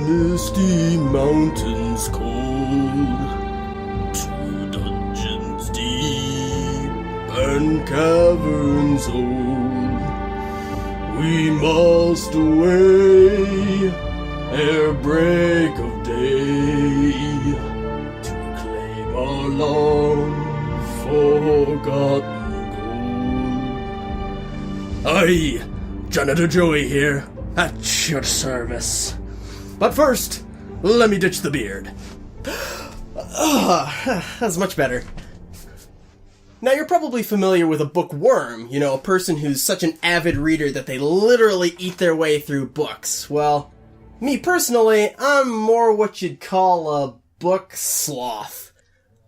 misty mountains cold, to dungeons deep and caverns old, we must away ere break of day to claim our long forgotten gold. Aye, JanitorJoey here, at your service. But first, let me ditch the beard. That's much better. Now, you're probably familiar with a bookworm, a person who's such an avid reader that they literally eat their way through books. Well, me personally, I'm more what you'd call a book sloth.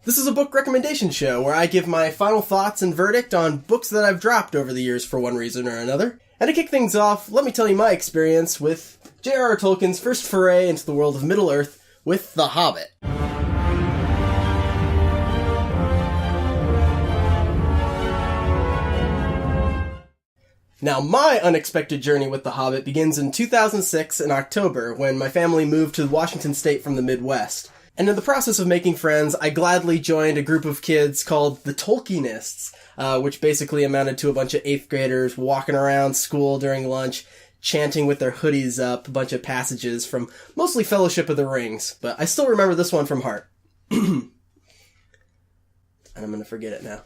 This is a book recommendation show where I give my final thoughts and verdict on books that I've dropped over the years for one reason or another. And to kick things off, let me tell you my experience with J.R.R. Tolkien's first foray into the world of Middle-earth with The Hobbit. Now, my unexpected journey with The Hobbit begins in 2006 in October, when my family moved to Washington State from the Midwest. And in the process of making friends, I gladly joined a group of kids called the Tolkienists, which basically amounted to a bunch of 8th graders walking around school during lunch, chanting with their hoodies up a bunch of passages from mostly Fellowship of the Rings, but I still remember this one from heart. And I'm gonna forget it now.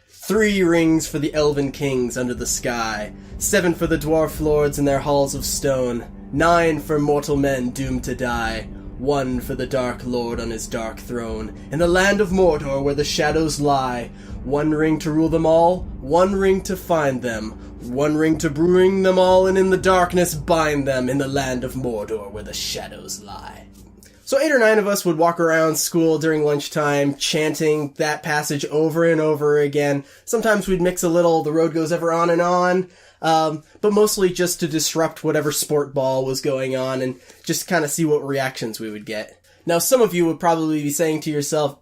3 rings for the elven kings under the sky, 7 for the dwarf lords in their halls of stone, 9 for mortal men doomed to die, 1 for the Dark Lord on his dark throne, in the land of Mordor where the shadows lie, 1 ring to rule them all, 1 ring to find them, 1 ring to bring them all, and in the darkness bind them in the land of Mordor where the shadows lie. So 8 or 9 of us would walk around school during lunchtime, chanting that passage over and over again. Sometimes we'd mix a little The Road Goes Ever On and On, but mostly just to disrupt whatever sport ball was going on and just kind of see what reactions we would get. Now, some of you would probably be saying to yourself,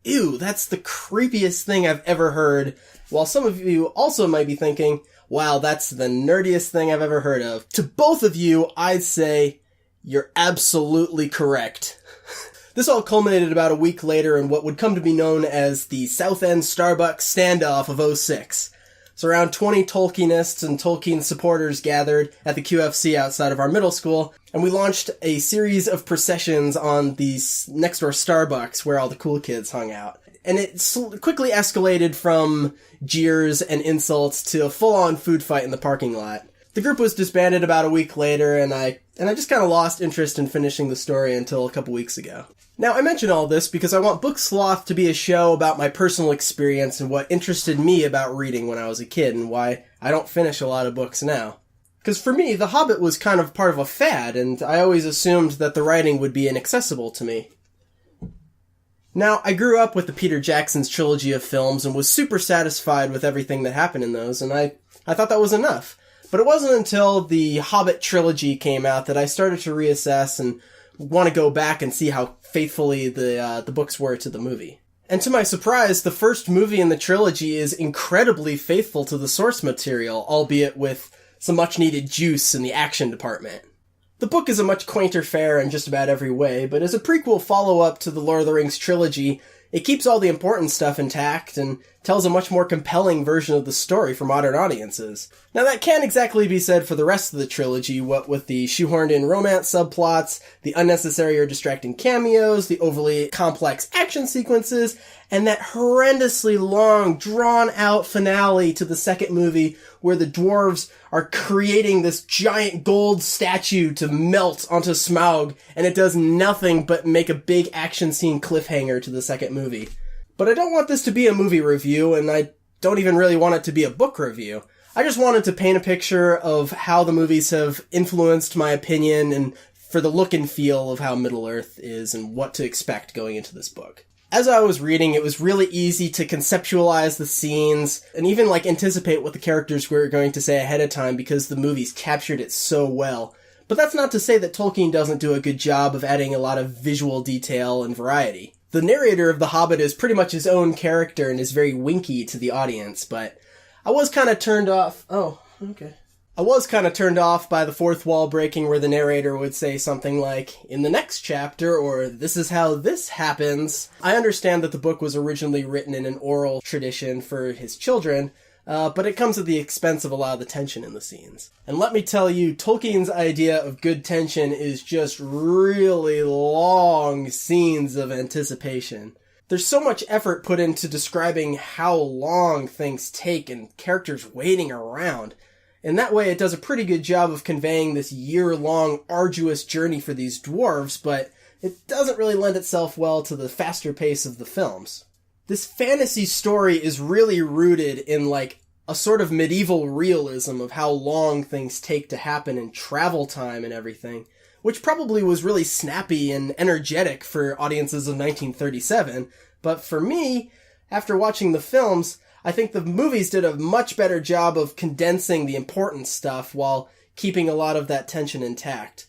ew, that's the creepiest thing I've ever heard, while some of you also might be thinking, wow, that's the nerdiest thing I've ever heard of. To both of you, I'd say, you're absolutely correct. This all culminated about a week later in what would come to be known as the South End Starbucks standoff of '06. So around 20 Tolkienists and Tolkien supporters gathered at the QFC outside of our middle school, and we launched a series of processions on the next-door Starbucks where all the cool kids hung out. And it quickly escalated from jeers and insults to a full-on food fight in the parking lot. The group was disbanded about a week later, and I just kind of lost interest in finishing the story until a couple weeks ago. Now, I mention all this because I want Book Sloth to be a show about my personal experience and what interested me about reading when I was a kid, and why I don't finish a lot of books now. Because for me, The Hobbit was kind of part of a fad, and I always assumed that the writing would be inaccessible to me. Now, I grew up with the Peter Jackson's trilogy of films and was super satisfied with everything that happened in those, and I thought that was enough. But it wasn't until the Hobbit trilogy came out that I started to reassess and want to go back and see how faithfully the books were to the movie. And to my surprise, the first movie in the trilogy is incredibly faithful to the source material, albeit with some much-needed juice in the action department. The book is a much quainter fare in just about every way, but as a prequel follow-up to the Lord of the Rings trilogy, it keeps all the important stuff intact and tells a much more compelling version of the story for modern audiences. Now, that can't exactly be said for the rest of the trilogy, what with the shoehorned-in romance subplots, the unnecessary or distracting cameos, the overly complex action sequences, and that horrendously long, drawn-out finale to the second movie where the dwarves are creating this giant gold statue to melt onto Smaug, and it does nothing but make a big action scene cliffhanger to the second movie. But I don't want this to be a movie review, and I don't even really want it to be a book review. I just wanted to paint a picture of how the movies have influenced my opinion and for the look and feel of how Middle-earth is and what to expect going into this book. As I was reading, it was really easy to conceptualize the scenes and even anticipate what the characters were going to say ahead of time because the movies captured it so well. But that's not to say that Tolkien doesn't do a good job of adding a lot of visual detail and variety. The narrator of The Hobbit is pretty much his own character and is very winky to the audience, but I was kind of turned off. Oh, okay. I was kind of turned off by the fourth wall breaking where the narrator would say something like, in the next chapter, or this is how this happens. I understand that the book was originally written in an oral tradition for his children, but it comes at the expense of a lot of the tension in the scenes. And let me tell you, Tolkien's idea of good tension is just really long scenes of anticipation. There's so much effort put into describing how long things take and characters waiting around. In that way, it does a pretty good job of conveying this year-long, arduous journey for these dwarves, but it doesn't really lend itself well to the faster pace of the films. This fantasy story is really rooted in, a sort of medieval realism of how long things take to happen in travel time and everything, which probably was really snappy and energetic for audiences of 1937, but for me, after watching the films, I think the movies did a much better job of condensing the important stuff while keeping a lot of that tension intact.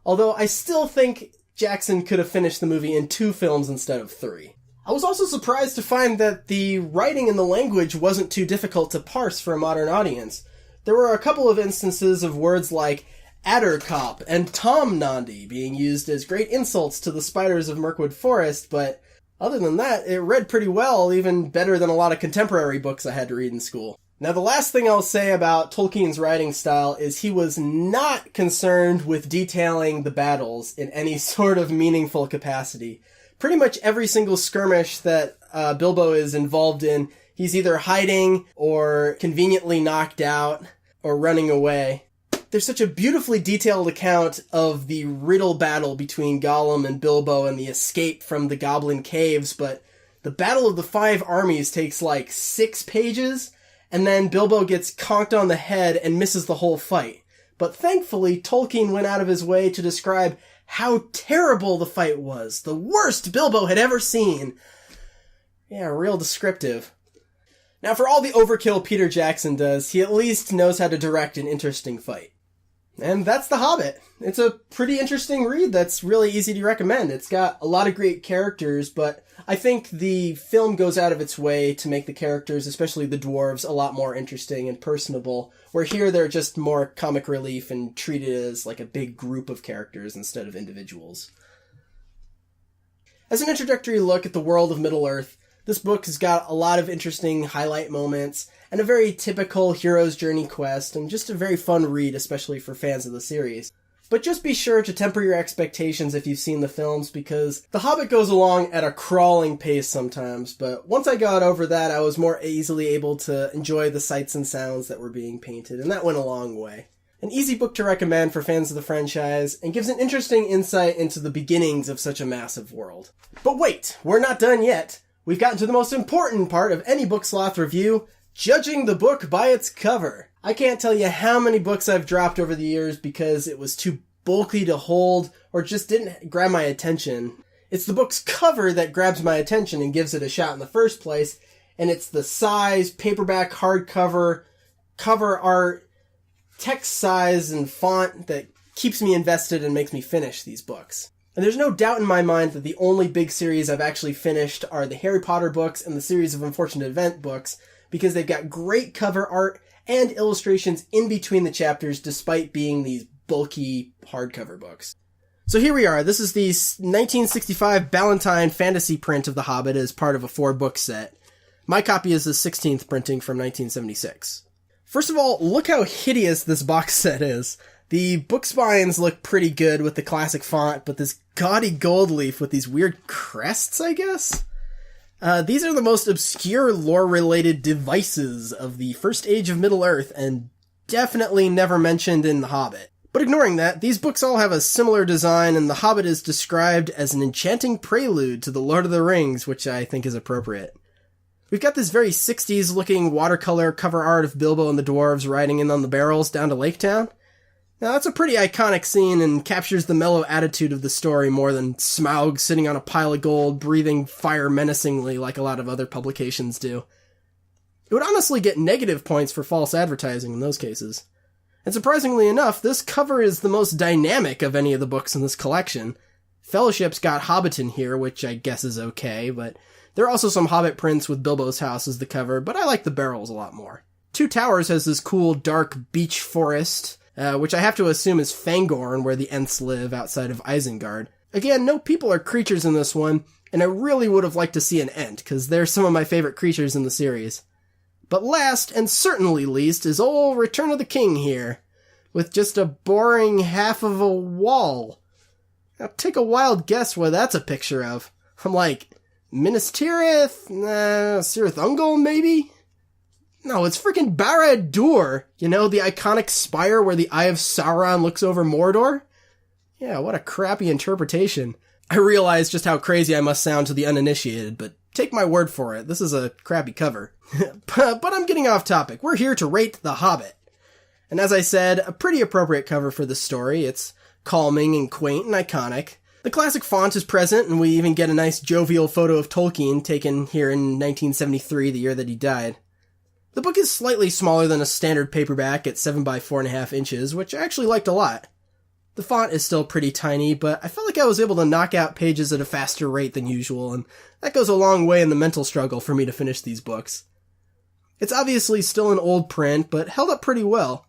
Although I still think Jackson could have finished the movie in 2 films instead of 3. I was also surprised to find that the writing and the language wasn't too difficult to parse for a modern audience. There were a couple of instances of words like Addercop and Tom Nondy being used as great insults to the spiders of Mirkwood Forest, but other than that, it read pretty well, even better than a lot of contemporary books I had to read in school. Now, the last thing I'll say about Tolkien's writing style is he was not concerned with detailing the battles in any sort of meaningful capacity. Pretty much every single skirmish that Bilbo is involved in, he's either hiding or conveniently knocked out or running away. There's such a beautifully detailed account of the riddle battle between Gollum and Bilbo and the escape from the Goblin Caves, but the Battle of the Five Armies takes 6 pages, and then Bilbo gets conked on the head and misses the whole fight. But thankfully, Tolkien went out of his way to describe how terrible the fight was, the worst Bilbo had ever seen. Yeah, real descriptive. Now, for all the overkill Peter Jackson does, he at least knows how to direct an interesting fight. And that's The Hobbit. It's a pretty interesting read that's really easy to recommend. It's got a lot of great characters, but I think the film goes out of its way to make the characters, especially the dwarves, a lot more interesting and personable, where here they're just more comic relief and treated as a big group of characters instead of individuals. As an introductory look at the world of Middle-earth, this book has got a lot of interesting highlight moments, and a very typical hero's journey quest, and just a very fun read, especially for fans of the series. But just be sure to temper your expectations if you've seen the films, because The Hobbit goes along at a crawling pace sometimes, but once I got over that, I was more easily able to enjoy the sights and sounds that were being painted, and that went a long way. An easy book to recommend for fans of the franchise, and gives an interesting insight into the beginnings of such a massive world. But wait, we're not done yet! We've gotten to the most important part of any Book Sloth review, judging the book by its cover. I can't tell you how many books I've dropped over the years because it was too bulky to hold or just didn't grab my attention. It's the book's cover that grabs my attention and gives it a shot in the first place, and it's the size, paperback, hardcover, cover art, text size, and font that keeps me invested and makes me finish these books. And there's no doubt in my mind that the only big series I've actually finished are the Harry Potter books and the series of Unfortunate Event books, because they've got great cover art and illustrations in between the chapters despite being these bulky hardcover books. So here we are. This is the 1965 Ballantine fantasy print of The Hobbit as part of a 4-book set. My copy is the 16th printing from 1976. First of all, look how hideous this box set is. The book spines look pretty good with the classic font, but this gaudy gold leaf with these weird crests, I guess? These are the most obscure lore-related devices of the First Age of Middle-earth, and definitely never mentioned in The Hobbit. But ignoring that, these books all have a similar design, and The Hobbit is described as an enchanting prelude to The Lord of the Rings, which I think is appropriate. We've got this very 60s-looking watercolor cover art of Bilbo and the dwarves riding in on the barrels down to Lake Town. Now, that's a pretty iconic scene and captures the mellow attitude of the story more than Smaug sitting on a pile of gold, breathing fire menacingly like a lot of other publications do. It would honestly get negative points for false advertising in those cases. And surprisingly enough, this cover is the most dynamic of any of the books in this collection. Fellowship's got Hobbiton here, which I guess is okay, but there are also some Hobbit prints with Bilbo's house as the cover, but I like the barrels a lot more. Two Towers has this cool dark beach forest, which I have to assume is Fangorn, where the Ents live outside of Isengard. Again, no people or creatures in this one, and I really would have liked to see an Ent, because they're some of my favorite creatures in the series. But last, and certainly least, is old Return of the King here, with just a boring half of a wall. Now take a wild guess what that's a picture of. I'm like, Minas Tirith? Cirith Ungol, maybe? No, it's freaking Barad-dûr. You know, the iconic spire where the Eye of Sauron looks over Mordor? Yeah, what a crappy interpretation. I realize just how crazy I must sound to the uninitiated, but take my word for it, this is a crappy cover. But I'm getting off topic. We're here to rate The Hobbit. And as I said, a pretty appropriate cover for this story. It's calming and quaint and iconic. The classic font is present, and we even get a nice jovial photo of Tolkien taken here in 1973, the year that he died. The book is slightly smaller than a standard paperback at 7 by 4.5 inches, which I actually liked a lot. The font is still pretty tiny, but I felt like I was able to knock out pages at a faster rate than usual, and that goes a long way in the mental struggle for me to finish these books. It's obviously still an old print, but held up pretty well.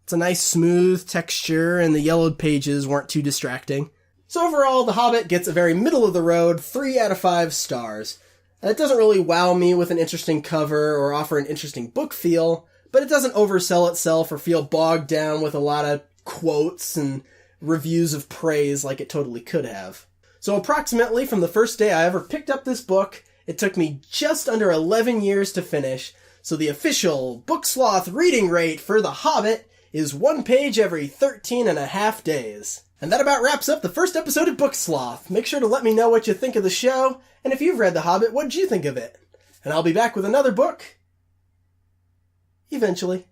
It's a nice smooth texture, and the yellowed pages weren't too distracting. So overall, The Hobbit gets a very middle-of-the-road 3 out of 5 stars. It doesn't really wow me with an interesting cover or offer an interesting book feel, but it doesn't oversell itself or feel bogged down with a lot of quotes and reviews of praise like it totally could have. So approximately from the first day I ever picked up this book, it took me just under 11 years to finish, so the official Book Sloth reading rate for The Hobbit is 1 page every 13.5 days. And that about wraps up the first episode of Book Sloth. Make sure to let me know what you think of the show, and if you've read The Hobbit, what did you think of it? And I'll be back with another book eventually.